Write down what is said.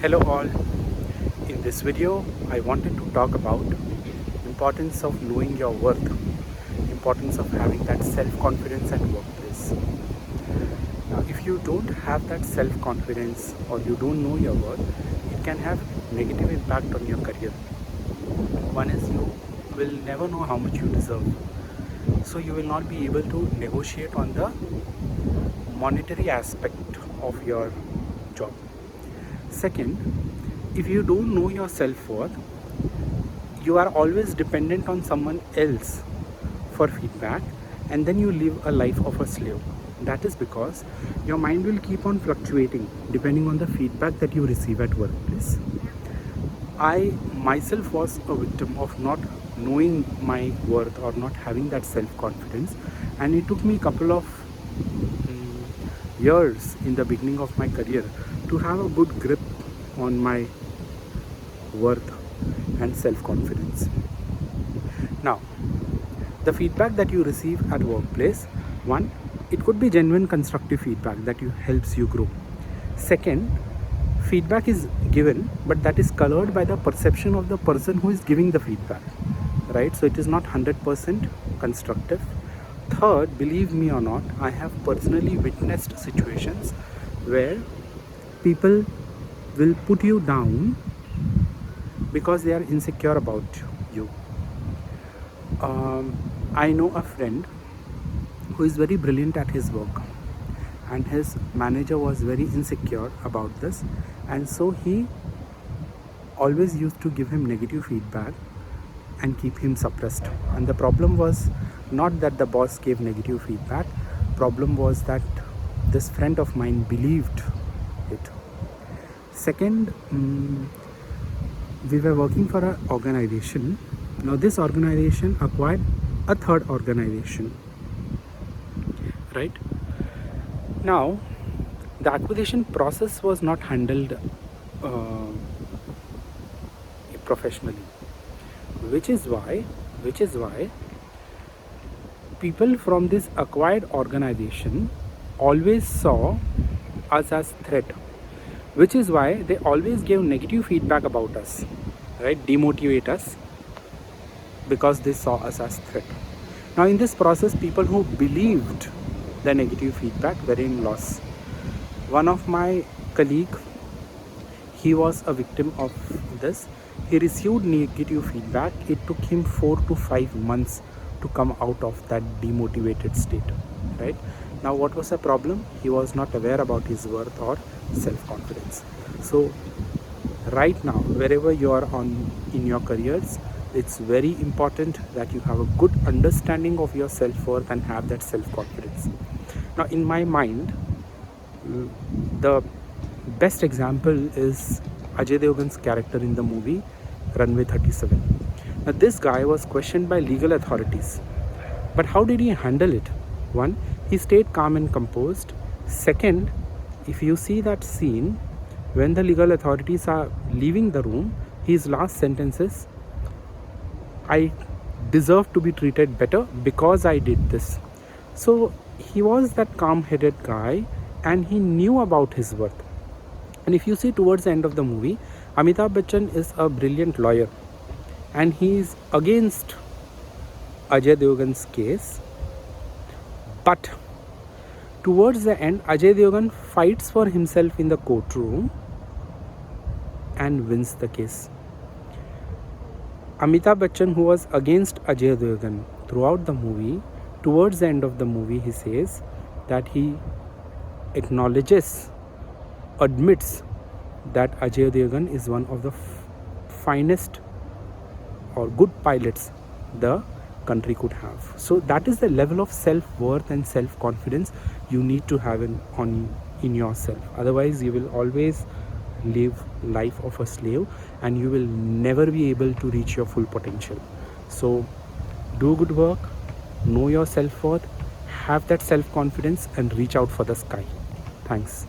Hello all. In this video I wanted to talk about importance of knowing your worth, importance of having that self-confidence at workplace. Now if you don't have that self-confidence or you don't know your worth, it can have negative impact on your career. One is you will never know how much you deserve. So you will not be able to negotiate on the monetary aspect of your job. Second, if you don't know your self-worth, you are always dependent on someone else for feedback, and then you live a life of a slave. That is because your mind will keep on fluctuating depending on the feedback that you receive at workplace. I myself was a victim of not knowing my worth or not having that self-confidence, and it took me a couple of years in the beginning of my career to have a good grip on my worth and self-confidence. Now, the feedback that you receive at workplace, one, it could be genuine constructive feedback that helps you grow. Second, feedback is given, but that is colored by the perception of the person who is giving the feedback, right? So it is not 100% constructive. Third, believe me or not, I have personally witnessed situations where people will put you down because they are insecure about you. I know a friend who is very brilliant at his work, and his manager was very insecure about this, and so he always used to give him negative feedback and keep him suppressed. And the problem was not that the boss gave negative feedback, problem was that this friend of mine believed it. Second, we were working for an organization. Now this organization acquired a third organization, right? Now the acquisition process was not handled professionally, which is why people from this acquired organization always saw us as threat, which is why they always gave negative feedback about us, right? Demotivate us because they saw us as threat. Now in this process, people who believed the negative feedback were in loss. One of my colleague, he was a victim of this. He received negative feedback. It took him 4 to 5 months to come out of that demotivated state, right? Now what was the problem? He was not aware about his worth or self-confidence. So right now, wherever you are in your careers, it's very important that you have a good understanding of your self-worth and have that self-confidence. Now in my mind, the best example is Ajay Devgan's character in the movie Runway 37. Now this guy was questioned by legal authorities, but how did he handle it? One, he stayed calm and composed. Second, if you see that scene, when the legal authorities are leaving the room, his last sentence is, I deserve to be treated better because I did this. So he was that calm-headed guy, and he knew about his worth. And if you see towards the end of the movie, Amitabh Bachchan is a brilliant lawyer, and he is against Ajay Devgan's case. But towards the end, Ajay Devgan fights for himself in the courtroom and wins the case. Amitabh Bachchan, who was against Ajay Devgan throughout the movie, towards the end of the movie, he says that he acknowledges, admits that Ajay Devgan is one of the finest or good pilots the country could have. So that is the level of self-worth and self-confidence you need to have in yourself. Otherwise you will always live life of a slave, and you will never be able to reach your full potential. So do good work, know your self-worth, have that self-confidence, and reach out for the sky. Thanks.